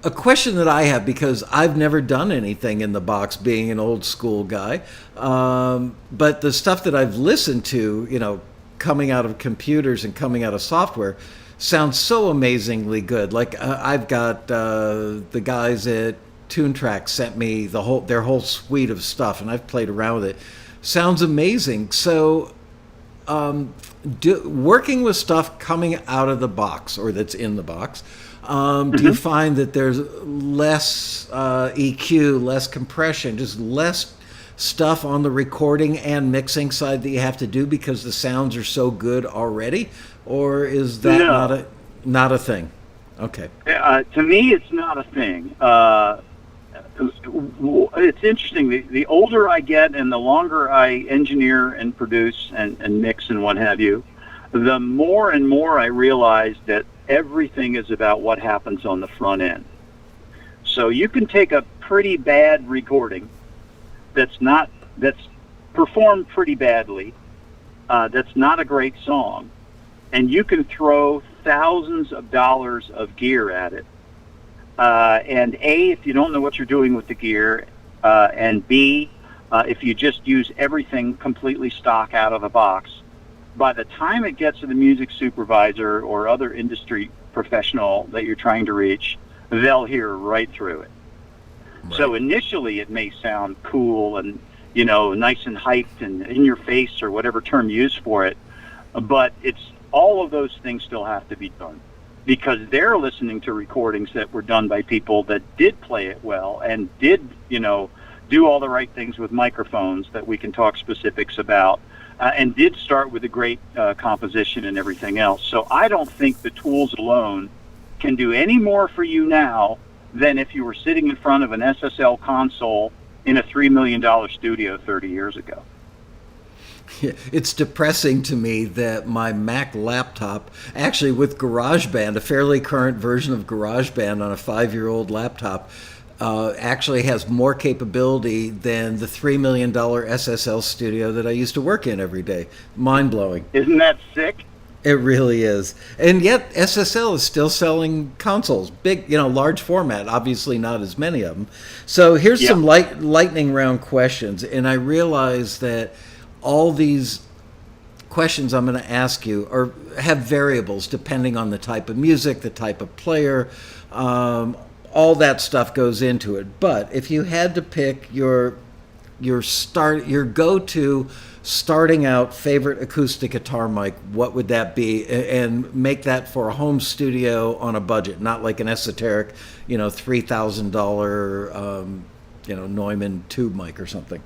a question that I have, because I've never done anything in the box, being an old school guy, but the stuff that I've listened to, coming out of computers and coming out of software, sounds so amazingly good. Like I've got the guys at TuneTrack sent me their whole suite of stuff, and I've played around with it. Sounds amazing. So working with stuff coming out of the box or that's in the box, do you find that there's less EQ, less compression, just less stuff on the recording and mixing side that you have to do because the sounds are so good already? Or is that not a thing? Okay. To me, it's not a thing. It's interesting. The older I get and the longer I engineer and produce and mix and what have you, the more and more I realize that everything is about what happens on the front end. So you can take a pretty bad recording that's performed pretty badly, that's not a great song, and you can throw thousands of dollars of gear at it. And A, if you don't know what you're doing with the gear, and B, if you just use everything completely stock out of the box, by the time it gets to the music supervisor or other industry professional that you're trying to reach, they'll hear right through it. Right. So initially it may sound cool and, nice and hyped and in your face or whatever term you use for it, but it's all of those things still have to be done because they're listening to recordings that were done by people that did play it well and did, do all the right things with microphones that we can talk specifics about, and did start with a great composition and everything else. So I don't think the tools alone can do any more for you now than if you were sitting in front of an SSL console in a $3 million studio 30 years ago. It's depressing to me that my Mac laptop, actually with GarageBand, a fairly current version of GarageBand on a 5-year-old laptop, actually has more capability than the $3 million SSL studio that I used to work in every day. Mind-blowing. Isn't that sick? It really is. And yet SSL is still selling consoles, big, large format, obviously not as many of them. So here's some lightning round questions. And I realize that all these questions I'm going to ask you have variables depending on the type of music, the type of player, all that stuff goes into it. But if you had to pick your go-to starting out favorite acoustic guitar mic, what would that be? And make that for a home studio on a budget, not like an esoteric, $3,000, Neumann tube mic or something.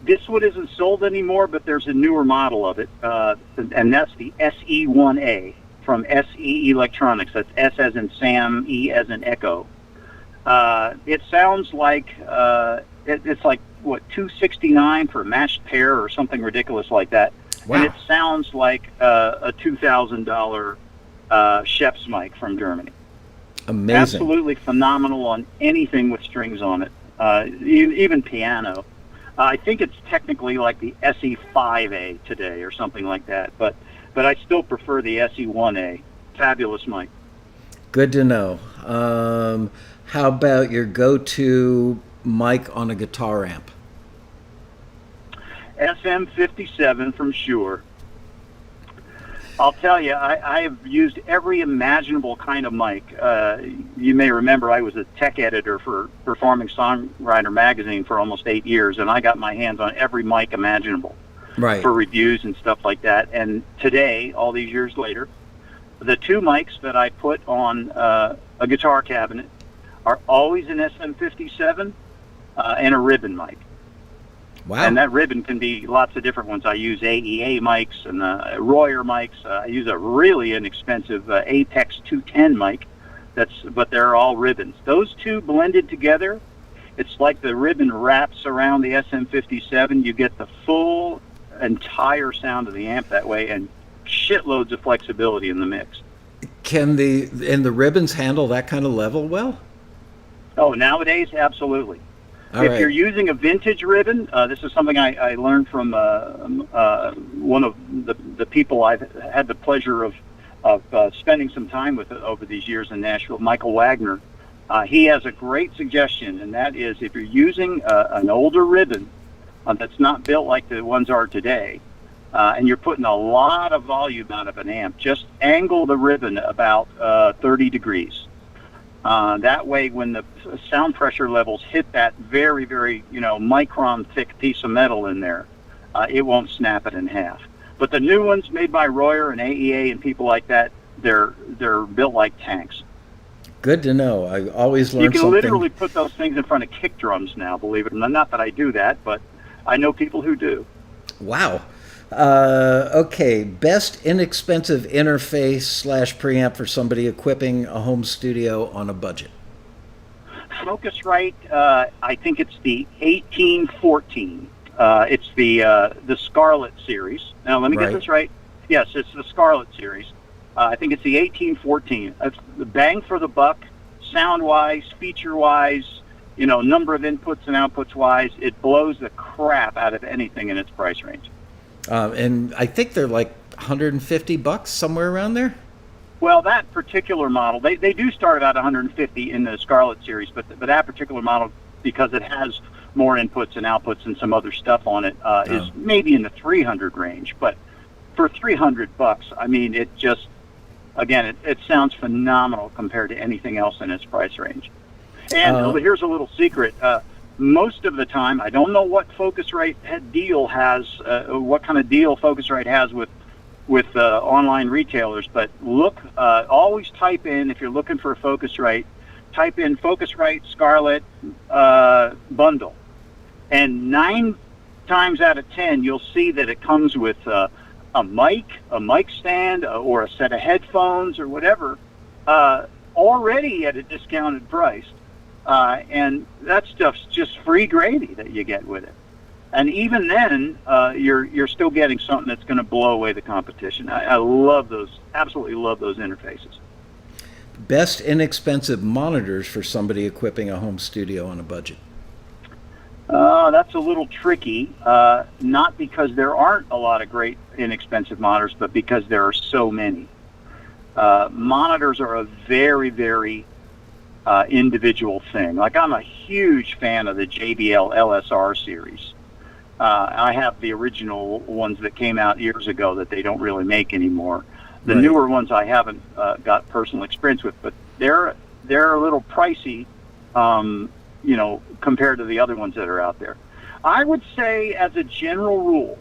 This one isn't sold anymore, but there's a newer model of it, and that's the SE1A from SE Electronics. That's S as in Sam, E as in Echo. It sounds like it's like $269 for a matched pair or something ridiculous like that. Wow. And it sounds like a $2,000 Schoeps mic from Germany. Amazing. Absolutely phenomenal on anything with strings on it, even piano. I think it's technically like the SE5A today or something like that, but I still prefer the SE1A. Fabulous mic. Good to know. How about your go-to mic on a guitar amp? SM57 from Shure. I'll tell you, I have used every imaginable kind of mic. You may remember I was a tech editor for Performing Songwriter magazine for almost 8 years, and I got my hands on every mic imaginable for reviews and stuff like that. And today, all these years later, the two mics that I put on a guitar cabinet are always an SM57 and a ribbon mic. Wow. And that ribbon can be lots of different ones. I use AEA mics and Royer mics. I use a really inexpensive Apex 210 mic, but they're all ribbons. Those two blended together, it's like the ribbon wraps around the SM57. You get the full entire sound of the amp that way, and shitloads of flexibility in the mix. Can the ribbons handle that kind of level well? Oh, nowadays, absolutely. If you're using a vintage ribbon, this is something I learned from one of the people I've had the pleasure of spending some time with over these years in Nashville, Michael Wagner. He has a great suggestion, and that is if you're using an older ribbon that's not built like the ones are today, and you're putting a lot of volume out of an amp, just angle the ribbon about 30 degrees. That way, when the sound pressure levels hit that very, very, micron thick piece of metal in there, it won't snap it in half. But the new ones made by Royer and AEA and people like that, they're built like tanks. Good to know. I always learn something. You can literally put those things in front of kick drums now, believe it or not. Not that I do that, but I know people who do. Wow. Okay, best inexpensive interface / preamp for somebody equipping a home studio on a budget. Focusrite, I think it's the 1814. It's the Scarlett series. Now, let me get this right. Yes, it's the Scarlett series. I think it's the 1814. It's the bang for the buck, sound-wise, feature-wise, number of inputs and outputs-wise. It blows the crap out of anything in its price range. And I think they're like $150, somewhere around there. Well, that particular model, they do start about $150 in the Scarlett series, but that particular model, because it has more inputs and outputs and some other stuff on it, is maybe in the 300 range. But for $300, I mean, it just, again, it sounds phenomenal compared to anything else in its price range. And here's a little secret. Most of the time, I don't know what Focusrite deal has, what kind of deal Focusrite has with online retailers, but look, always type in, if you're looking for a Focusrite, type in Focusrite Scarlett bundle. And 9 times out of 10, you'll see that it comes with a mic stand, or a set of headphones or whatever, already at a discounted price. And that stuff's just free gravy that you get with it. And even then, you're still getting something that's going to blow away the competition. I love those, absolutely love those interfaces. Best inexpensive monitors for somebody equipping a home studio on a budget? That's a little tricky, not because there aren't a lot of great inexpensive monitors, but because there are so many. Monitors are a very, very individual thing. Like, I'm a huge fan of the JBL LSR series. I have the original ones that came out years ago that they don't really make anymore. The newer ones I haven't got personal experience with, but they're a little pricey, compared to the other ones that are out there. I would say, as a general rule,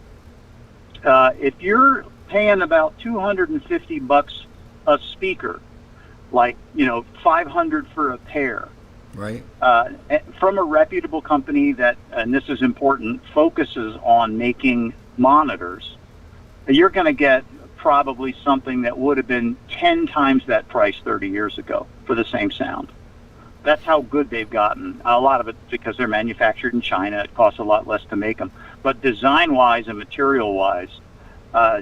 if you're paying about $250 a speaker, like, $500 for a pair, right? From a reputable company that, and this is important, focuses on making monitors, you're going to get probably something that would have been 10 times that price 30 years ago for the same sound. That's how good they've gotten. A lot of it because they're manufactured in China. It costs a lot less to make them. But design-wise and material-wise,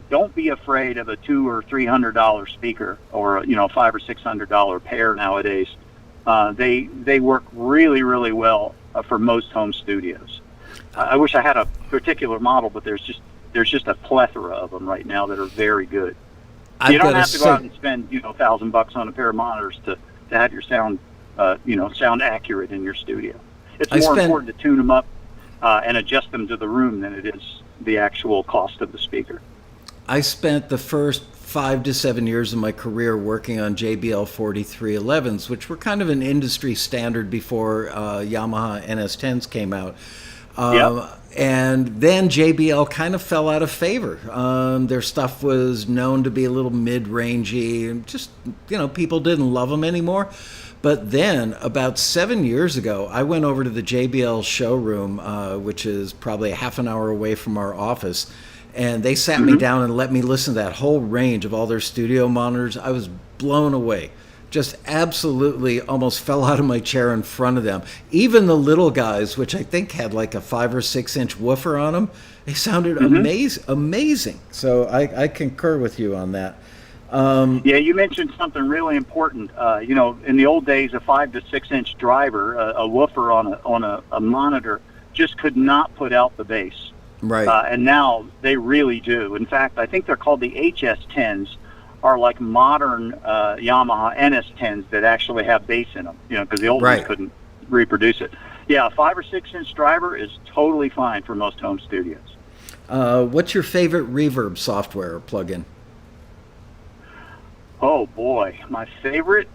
don't be afraid of a $200 or $300 speaker, or $500 or $600 pair nowadays. They work really, really well for most home studios. I wish I had a particular model, but there's just a plethora of them right now that are very good. You don't have to go out and spend $1,000 on a pair of monitors to have your sound sound accurate in your studio. It's more important to tune them up and adjust them to the room than it is the actual cost of the speaker. I spent the first 5 to 7 years of my career working on JBL 4311s, which were kind of an industry standard before Yamaha NS10s came out. And then JBL kind of fell out of favor. Their stuff was known to be a little mid-rangey, and just, people didn't love them anymore. But then, about 7 years ago, I went over to the JBL showroom, which is probably a half an hour away from our office, and they sat me down and let me listen to that whole range of all their studio monitors. I was blown away. Just absolutely almost fell out of my chair in front of them. Even the little guys, which I think had like a 5 or 6 inch woofer on them, they sounded amazing. So I concur with you on that. Yeah, you mentioned something really important. In the old days, a 5 to 6 inch driver, a woofer on a monitor, just could not put out the bass. Right. And now they really do. In fact, I think they're called the HS10s, are like modern Yamaha NS10s that actually have bass in them. Because the old ones couldn't reproduce it. Yeah, a 5 or 6 inch driver is totally fine for most home studios. What's your favorite Reverb software or plugin? Oh boy, my favorite.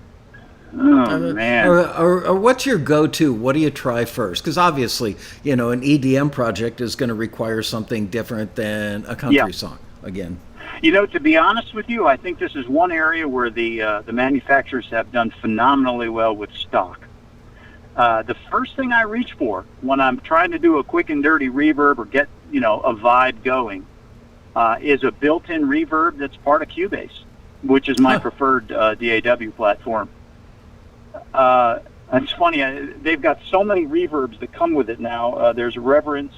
Oh man. Or what's your go-to? What do you try first? Because obviously, an EDM project is going to require something different than a country song. Again. To be honest with you, I think this is one area where the manufacturers have done phenomenally well with stock. The first thing I reach for when I'm trying to do a quick and dirty reverb or get a vibe going is a built-in reverb that's part of Cubase, which is my preferred DAW platform. It's funny, they've got so many reverbs that come with it now. There's Reverence,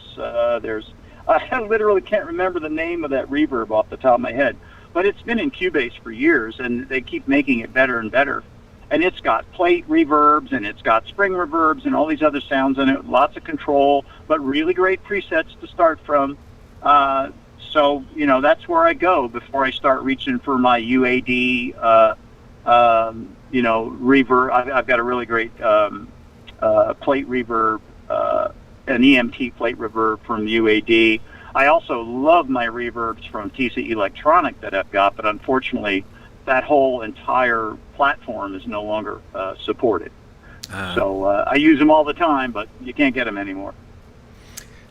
I literally can't remember the name of that reverb off the top of my head, but it's been in Cubase for years, and they keep making it better and better. And it's got plate reverbs, and it's got spring reverbs, and all these other sounds in it, lots of control, but really great presets to start from. So, that's where I go before I start reaching for my UAD, reverb. I've got a really great plate reverb an EMT plate reverb from UAD. I also love my reverbs from TC Electronic that I've got, but unfortunately, that whole entire platform is no longer supported. So I use them all the time, but you can't get them anymore.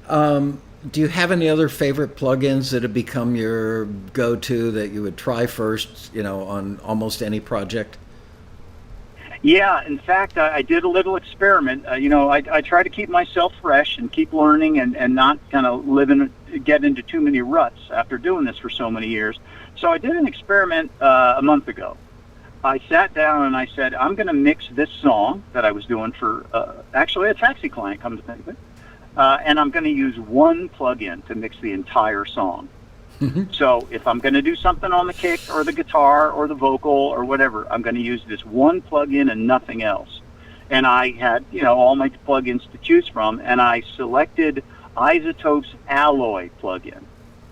Do you have any other favorite plugins that have become your go-to that you would try first, on almost any project? Yeah, in fact, I did a little experiment. I try to keep myself fresh and keep learning and not kind of get into too many ruts after doing this for so many years. So I did an experiment a month ago. I sat down and I said, I'm going to mix this song that I was doing for actually a taxi client, come to think of it, and I'm going to use one plug-in to mix the entire song. So if I'm going to do something on the kick or the guitar or the vocal or whatever, I'm going to use this one plug-in and nothing else. And I had, all my plug-ins to choose from, and I selected Isotope's Alloy plug-in,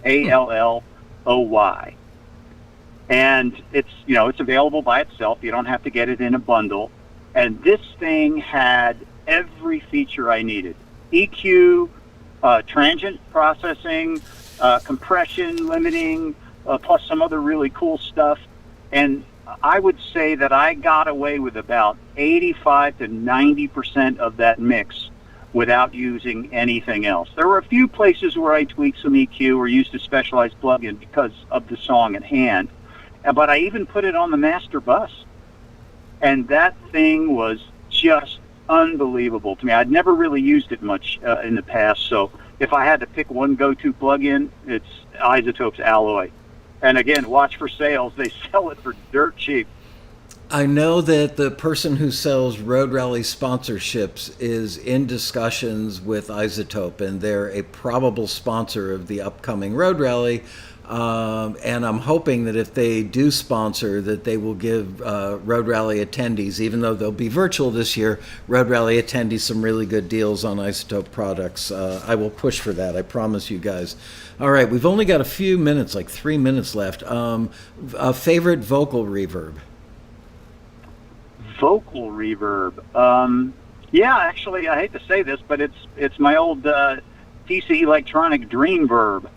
Alloy. And it's available by itself. You don't have to get it in a bundle. And this thing had every feature I needed. EQ, transient processing, compression, limiting, plus some other really cool stuff. And I would say that I got away with about 85 to 90% of that mix without using anything else. There were a few places where I tweaked some EQ or used a specialized plugin because of the song at hand. But I even put it on the master bus. And that thing was just unbelievable to me. I'd never really used it much in the past, so if I had to pick one go-to plug-in, it's Isotope's Alloy. And again, watch for sales. They sell it for dirt cheap. I know that the person who sells Road Rally sponsorships is in discussions with Isotope, and they're a probable sponsor of the upcoming Road Rally. And I'm hoping that if they do sponsor, that they will give Road Rally attendees, even though they'll be virtual this year, Road Rally attendees some really good deals on Isotope products. I will push for that, I promise you guys. All right, we've only got a few minutes, like 3 minutes left. A favorite vocal reverb? Vocal reverb. Yeah, actually, I hate to say this, but it's my old TC Electronic Dreamverb.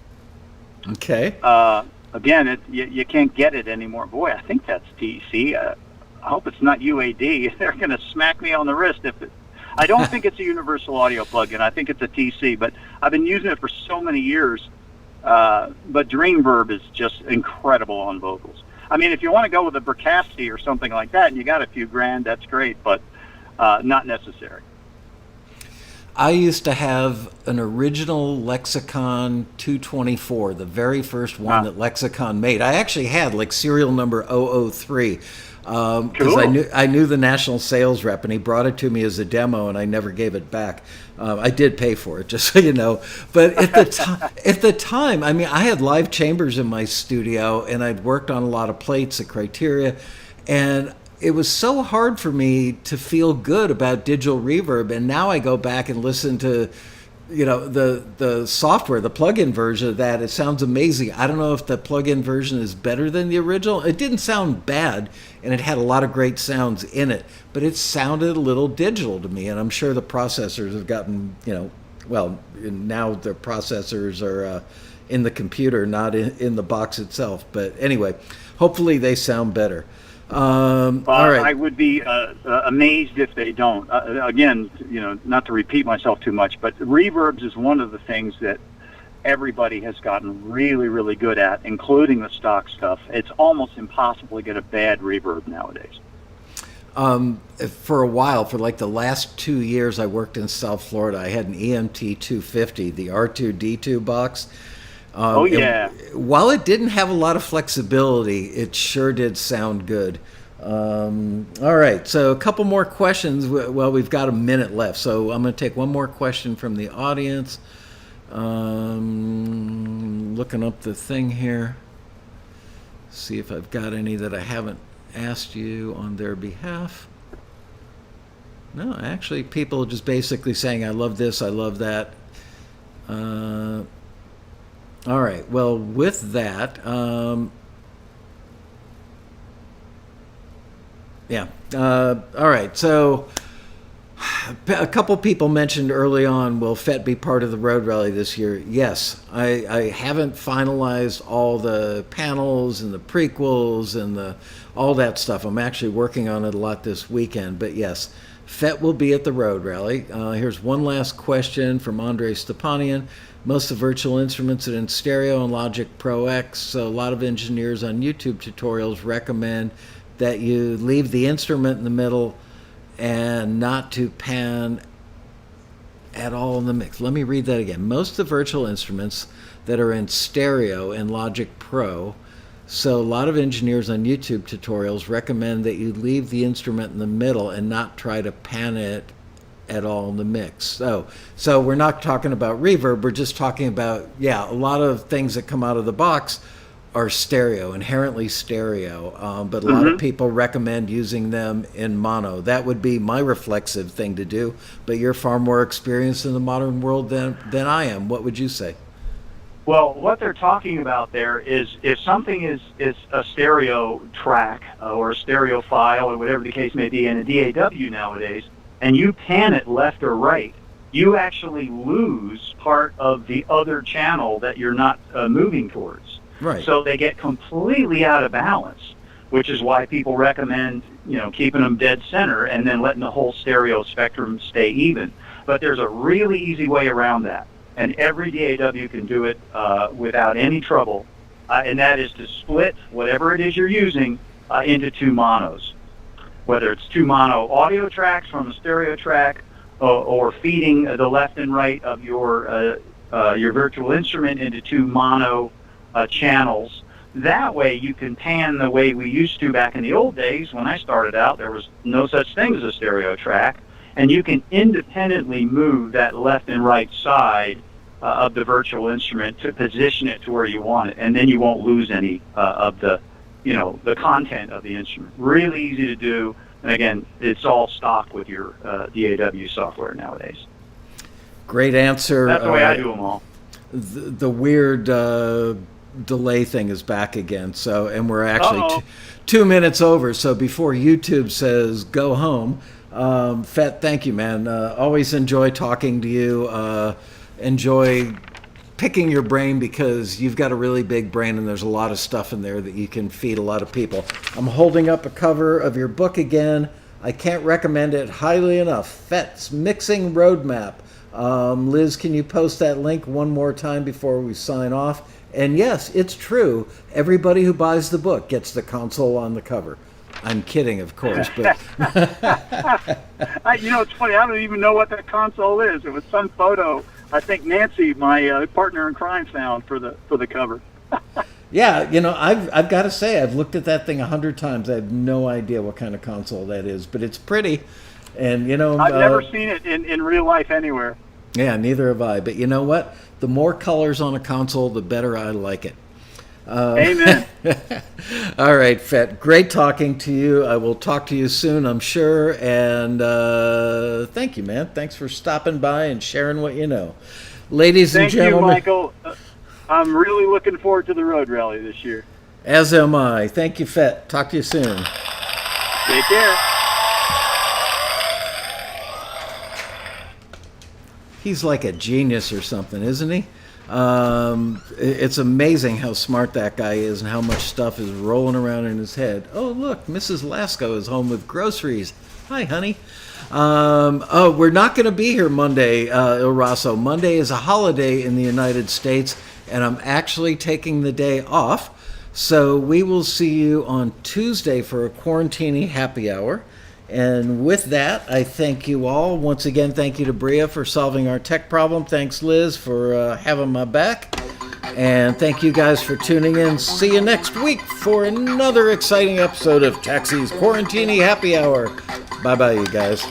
Okay. Again, you can't get it anymore. Boy, I think that's TC. I hope it's not UAD. They're going to smack me on the wrist if it. I don't think it's a universal audio plugin. I think it's a TC, but I've been using it for so many years. But Dreamverb is just incredible on vocals. I mean, if you want to go with a Bricasti or something like that, and you got a few grand, that's great, but not necessary. I used to have an original Lexicon 224, the very first one that Lexicon made. I actually had like serial number 003 because Cool. I knew the national sales rep, and he brought it to me as a demo, and I never gave it back. I did pay for it, just so you know. But at the time, I mean, I had live chambers in my studio, and I'd worked on a lot of plates at Criteria, and it was so hard for me to feel good about digital reverb, and now I go back and listen to, the software, the plug-in version of that. It sounds amazing. I don't know if the plug-in version is better than the original. It didn't sound bad, and it had a lot of great sounds in it, but it sounded a little digital to me, and I'm sure the processors have gotten, well, now the processors are in the computer, not in the box itself. But anyway, hopefully they sound better. All right. I would be amazed if they don't. Again, not to repeat myself too much, but reverbs is one of the things that everybody has gotten really, really good at, including the stock stuff. It's almost impossible to get a bad reverb nowadays. For a while, for like the last 2 years I worked in South Florida, I had an EMT 250, the R2D2 box. Oh, yeah. While it didn't have a lot of flexibility, it sure did sound good. All right, so a couple more questions. Well, we've got a minute left, so I'm going to take one more question from the audience. Looking up the thing here. See if I've got any that I haven't asked you on their behalf. No, actually, people are just basically saying, I love this, I love that. All right. Well, with that, yeah. All right. So A couple people mentioned early on, will Fett be part of the road rally this year? Yes. I haven't finalized all the panels and the prequels and all that stuff. I'm actually working on it a lot this weekend. But yes, Fett will be at the road rally. Here's one last question from Andre Stepanian. Most of the virtual instruments are in stereo and Logic Pro X, so a lot of engineers on YouTube tutorials recommend that you leave the instrument in the middle and not to pan at all in the mix. Let me read that again. Most of the virtual instruments that are in stereo and Logic Pro, so a lot of engineers on YouTube tutorials recommend that you leave the instrument in the middle and not try to pan it at all in the mix. So we're not talking about reverb, we're just talking about, a lot of things that come out of the box are stereo, inherently stereo, but a lot of people recommend using them in mono. That would be my reflexive thing to do, but you're far more experienced in the modern world than I am. What would you say? Well, what they're talking about there is if something is a stereo track or a stereo file or whatever the case may be in a DAW nowadays, and you pan it left or right, you actually lose part of the other channel that you're not moving towards. Right. So they get completely out of balance, which is why people recommend, keeping them dead center and then letting the whole stereo spectrum stay even. But there's a really easy way around that, and every DAW can do it without any trouble, and that is to split whatever it is you're using into two monos, whether it's two mono audio tracks from a stereo track or feeding the left and right of your virtual instrument into two mono channels. That way you can pan the way we used to back in the old days. When I started out, there was no such thing as a stereo track, and you can independently move that left and right side of the virtual instrument to position it to where you want it, and then you won't lose any of the content of the instrument. Really easy to do, and again, it's all stock with your DAW software nowadays. Great answer. That's the way I do them all. The weird delay thing is back again. So, and we're actually 2 minutes over. So before YouTube says go home, Fett, thank you, man. Always enjoy talking to you. Enjoy picking your brain because you've got a really big brain and there's a lot of stuff in there that you can feed a lot of people. I'm holding up a cover of your book again. I can't recommend it highly enough. Fett's Mixing Roadmap. Liz, can you post that link one more time before we sign off? And yes, it's true. Everybody who buys the book gets the console on the cover. I'm kidding, of course, but it's funny. I don't even know what that console is. It was some photo. I think Nancy, my partner in crime, found for the cover. Yeah, I've got to say, I've looked at that thing 100 times. I have no idea what kind of console that is, but it's pretty. And I've never seen it in real life anywhere. Yeah, neither have I. But you know what? The more colors on a console, the better I like it. Amen. All right, Fett. Great talking to you. I will talk to you soon, I'm sure. And thank you, man. Thanks for stopping by and sharing what you know. Ladies and gentlemen. Thank you, Michael. I'm really looking forward to the road rally this year. As am I. Thank you, Fett. Talk to you soon. Take care. He's like a genius or something, isn't he? It's amazing how smart that guy is and how much stuff is rolling around in his head. Oh, look, Mrs. Lasko is home with groceries. Hi, honey. We're not going to be here Monday, Il Raso. Monday is a holiday in the United States, and I'm actually taking the day off. So we will see you on Tuesday for a Quarantini happy hour. And with that, I thank you all. Once again, thank you to Bria for solving our tech problem. Thanks, Liz, for having my back. And thank you guys for tuning in. See you next week for another exciting episode of Taxi's Quarantini Happy Hour. Bye-bye, you guys.